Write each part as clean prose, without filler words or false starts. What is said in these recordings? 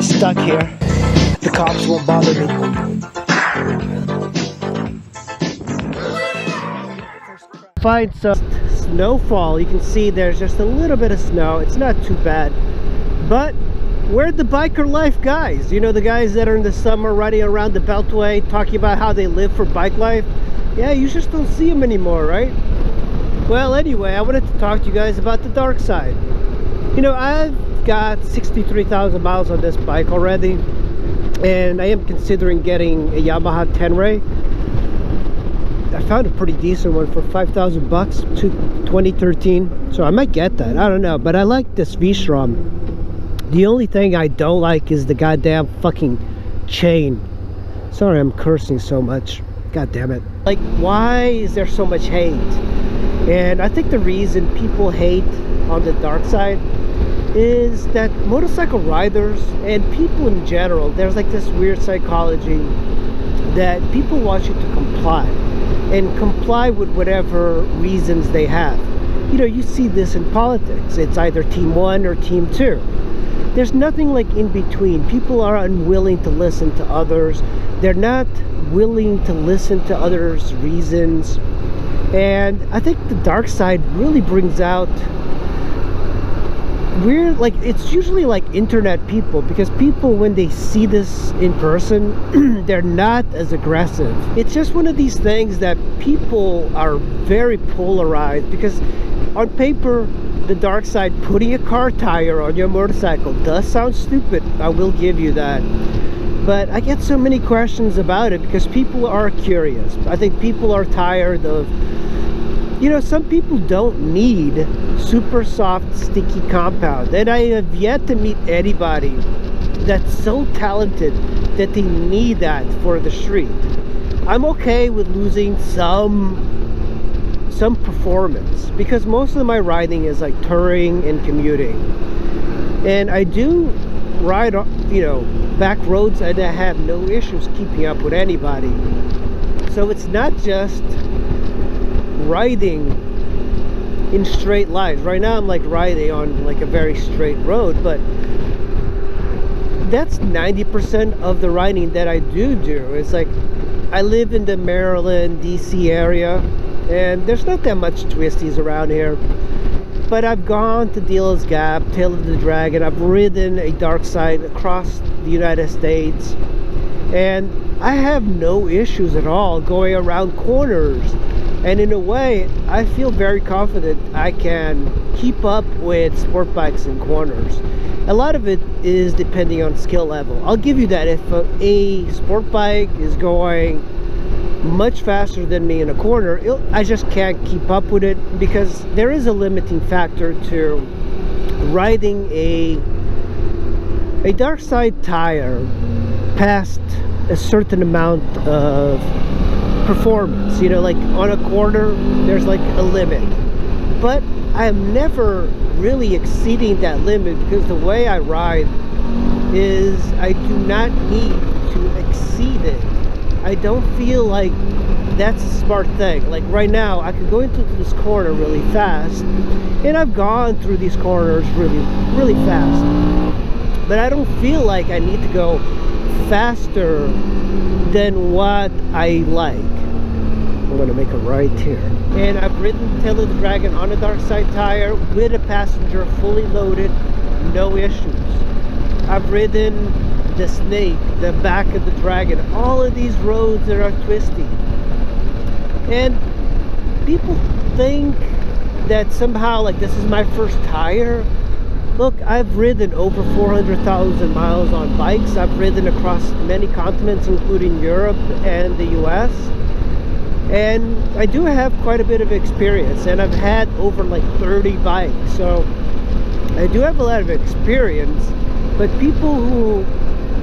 stuck here. The cops won't bother me. Find some snowfall. You can see there's just a little bit of snow. It's not too bad. But where the biker life guys? You know, the guys that are in the summer riding around the Beltway talking about how they live for bike life? Yeah, you just don't see them anymore, right? Well, anyway, I wanted to talk to you guys about the Darkside. You know, I've got 63,000 miles on this bike already, and I am considering getting a Yamaha Tenere. I found a pretty decent one for 5,000 bucks to 2013, so I might get that. I don't know, but I like this V-Strom. The only thing I don't like is the goddamn fucking chain. Sorry, I'm cursing so much. God damn it. Like, why is there so much hate? And I think the reason people hate on the Darkside is that motorcycle riders and people in general, there's like this weird psychology that people want you to comply, and comply with whatever reasons they have. You know, you see this in politics. It's either team 1 or team 2. There's nothing like in between. People are unwilling to listen to others. They're not willing to listen to others' reasons. And I think the Darkside really brings out weird, like, it's usually like internet people, because people, when they see this in person, they're not as aggressive. It's just one of these things that people are very polarized, because on paper, the Darkside, putting a car tire on your motorcycle does sound stupid. I will give you that. But I get so many questions about it because people are curious. I think people are tired of, you know, some people don't need super soft, sticky compound. And I have yet to meet anybody that's so talented that they need that for the street. I'm okay with losing some performance, because most of my riding is like touring and commuting. And I do ride, you know, back roads, and I have no issues keeping up with anybody. So it's not just riding in straight lines. Right now I'm like riding on like a very straight road, but that's 90% of the riding that I do. It's like, I live in the Maryland, DC area, and there's not that much twisties around here. But I've gone to Dealer's Gap, Tail of the Dragon. I've ridden a Darkside across the United States, and I have no issues at all going around corners. And in a way, I feel very confident I can keep up with sport bikes in corners. A lot of it is depending on skill level. I'll give you that. If a sport bike is going much faster than me in a corner, I just can't keep up with it, because there is a limiting factor to riding a Darkside tire past a certain amount of performance. You know, like on a corner there's like a limit, but I'm never really exceeding that limit, because the way I ride is I do not need to exceed it. I don't feel like that's a smart thing. Like right now, I could go into this corner really fast, and I've gone through these corners really fast, but I don't feel like I need to go faster than what I like. I'm gonna make a right here. And I've ridden Tail of the Dragon on a Darkside tire with a passenger fully loaded, no issues. I've ridden the Snake, the back of the Dragon, all of these roads that are twisty. And people think that somehow like this is my first tire. Look, I've ridden over 400,000 miles on bikes. I've ridden across many continents, including Europe and the US. And I do have quite a bit of experience, and I've had over like 30 bikes. So I do have a lot of experience, but people who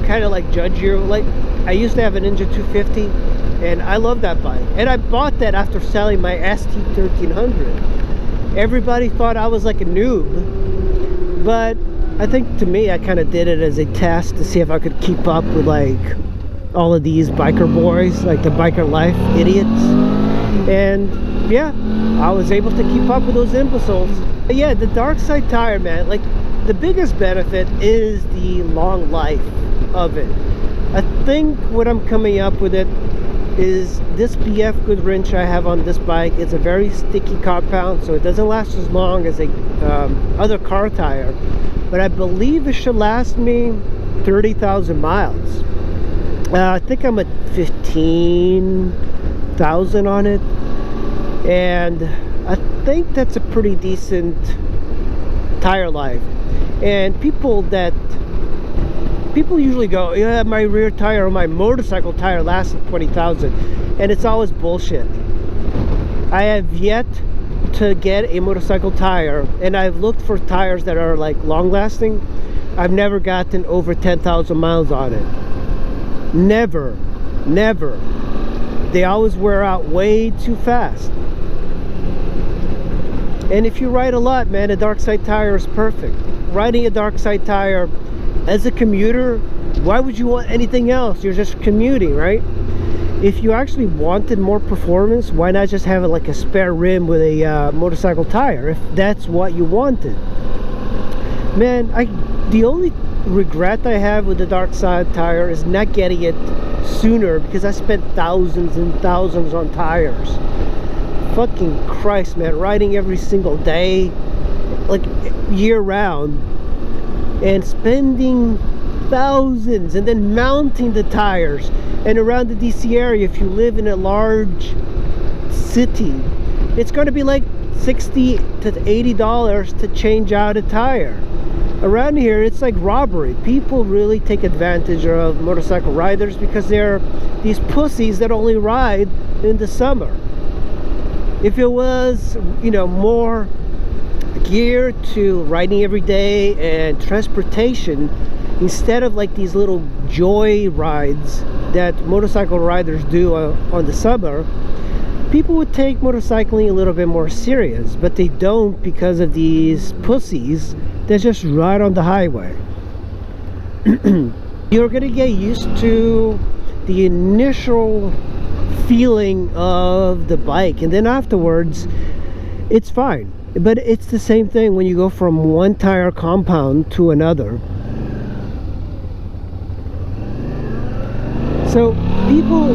kind of like judge you, like, I used to have a Ninja 250, and I love that bike, and I bought that after selling my ST 1300. Everybody thought I was like a noob, but I think to me I kind of did it as a test to see if I could keep up with like all of these biker boys, like the biker life idiots. And yeah, I was able to keep up with those imbeciles. But yeah, the Darkside tire, man, like the biggest benefit is the long life of it. I think what I'm coming up with it is this BF good wrench I have on this bike. It's a very sticky compound, so it doesn't last as long as a other car tire, but I believe it should last me 30,000 miles. I think I'm at 15,000 on it, and I think that's a pretty decent tire life. And people usually go, yeah, my rear tire or my motorcycle tire lasts 20,000, and it's always bullshit. I have yet to get a motorcycle tire, and I've looked for tires that are like long lasting. I've never gotten over 10,000 miles on it. Never. They always wear out way too fast. And if you ride a lot, man, a Darkside tire is perfect. Riding a Darkside tire as a commuter, why would you want anything else? You're just commuting, right? If you actually wanted more performance, why not just have like a spare rim with a motorcycle tire, if that's what you wanted? Man, the only regret I have with the Darkside tire is not getting it sooner, because I spent thousands and thousands on tires. Fucking Christ, man, riding every single day, like year round, and spending thousands, and then mounting the tires. And around the DC area, if you live in a large city, it's going to be like $60 to $80 to change out a tire. Around here, it's like robbery. People really take advantage of motorcycle riders because they're these pussies that only ride in the summer. If it was, you know, more geared to riding every day and transportation, instead of like these little joy rides that motorcycle riders do on the summer, people would take motorcycling a little bit more serious, but they don't, because of these pussies that just ride on the highway. You're gonna get used to the initial feeling of the bike, and then afterwards it's fine. But it's the same thing when you go from one tire compound to another. So people,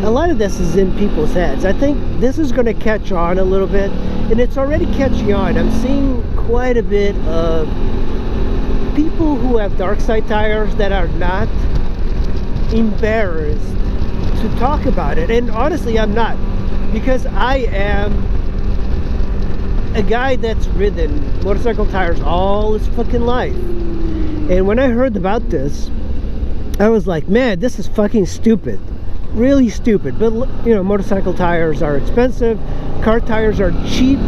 a lot of this is in people's heads. I think this is going to catch on a little bit, and it's already catching on. I'm seeing quite a bit of people who have Darkside tires that are not embarrassed to talk about it. And honestly, I'm not, because I am a guy that's ridden motorcycle tires all his fucking life. And when I heard about this, I was like, man, this is fucking stupid. Really stupid. But you know, motorcycle tires are expensive, car tires are cheap,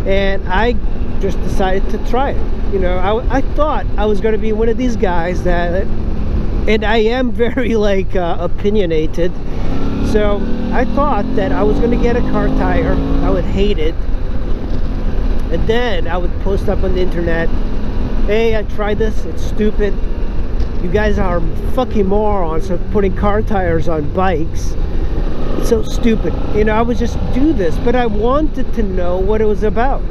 and I just decided to try it. You know, I thought I was going to be one of these guys that, and I am very like opinionated, so I thought that I was going to get a car tire, I would hate it, and then I would post up on the internet, hey, I tried this, it's stupid, you guys are fucking morons for putting car tires on bikes, it's so stupid. You know, I would just do this, but I wanted to know what it was about,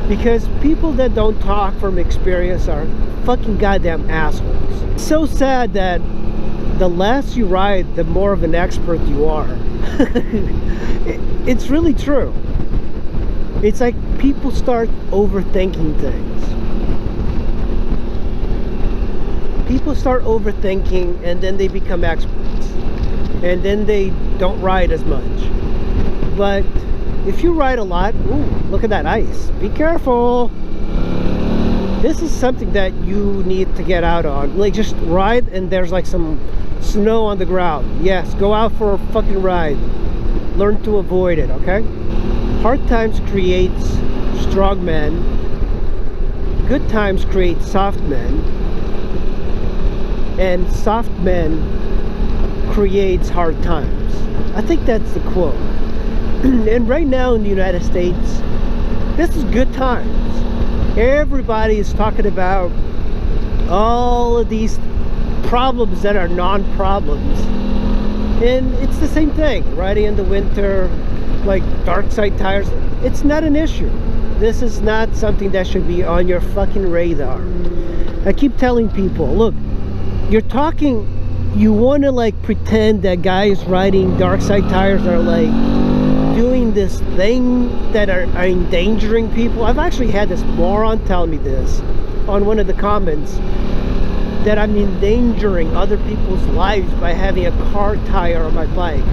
because people that don't talk from experience are fucking goddamn assholes. It's so sad that the less you ride, the more of an expert you are. It's really true. It's like people start overthinking things. People start overthinking, and then they become experts, and then they don't ride as much. But if you ride a lot, ooh, look at that ice, be careful. This is something that you need to get out on. Like, just ride and there's like some snow on the ground, yes, go out for a fucking ride, learn to avoid it, okay? Hard times creates strong men, good times create soft men, and soft men creates hard times. I think that's the quote. And right now in the United States, this is good times. Everybody is talking about all of these problems that are non-problems, and it's the same thing. Riding in the winter, like Darkside tires, it's not an issue. This is not something that should be on your fucking radar. I keep telling people, look, you're talking, you want to like pretend that guys riding Darkside tires are like doing this thing that are endangering people. I've actually had this moron tell me this on one of the comments, that I'm endangering other people's lives by having a car tire on my bike.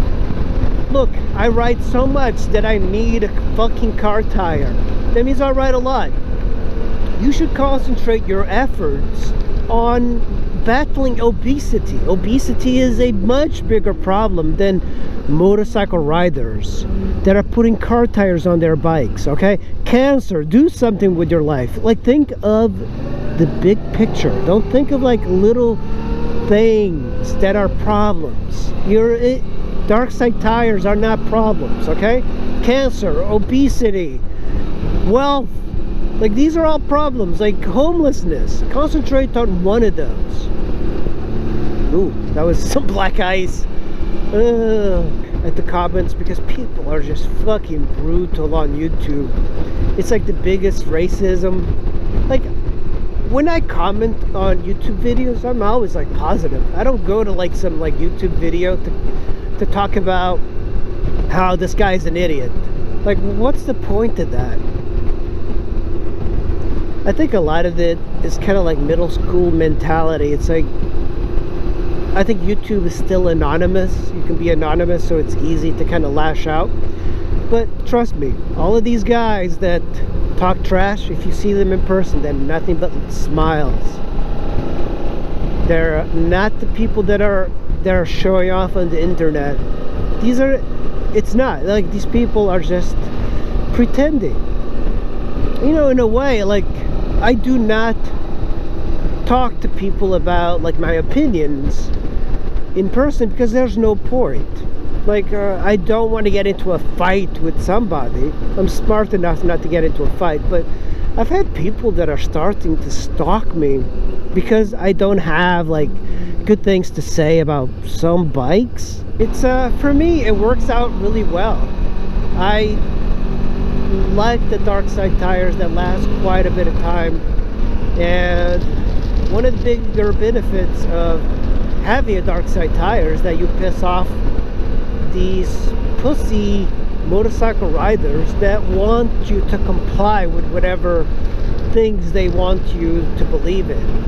Look, I ride so much that I need a fucking car tire. That means I ride a lot. You should concentrate your efforts on battling obesity. Obesity is a much bigger problem than motorcycle riders that are putting car tires on their bikes, okay? Cancer, do something with your life. Like, think of the big picture. Don't think of like little things that are problems. Darkside tires are not problems, okay? Cancer, obesity, wealth, like these are all problems. Like homelessness, concentrate on one of those. Ooh, that was some black ice at the comments, because people are just fucking brutal on YouTube. It's like the biggest racism. Like, when I comment on YouTube videos, I'm always like positive. I don't go to like some like YouTube video to talk about how this guy's an idiot. Like, what's the point of that? I think a lot of it is kind of like middle school mentality. It's like, I think YouTube is still anonymous. You can be anonymous, so it's easy to kind of lash out. But trust me, all of these guys that talk trash, if you see them in person, they're nothing but smiles. They're not the people that are showing off on the internet. It's not like these people are just pretending. You know, in a way, like, I do not talk to people about like my opinions in person because there's no point. Like, I don't want to get into a fight with somebody. I'm smart enough not to get into a fight, but I've had people that are starting to stalk me because I don't have like good things to say about some bikes. It's for me, it works out really well. I like the Darkside tires that last quite a bit of time, and one of the bigger benefits of having a Darkside tire is that you piss off these pussy motorcycle riders that want you to comply with whatever things they want you to believe in.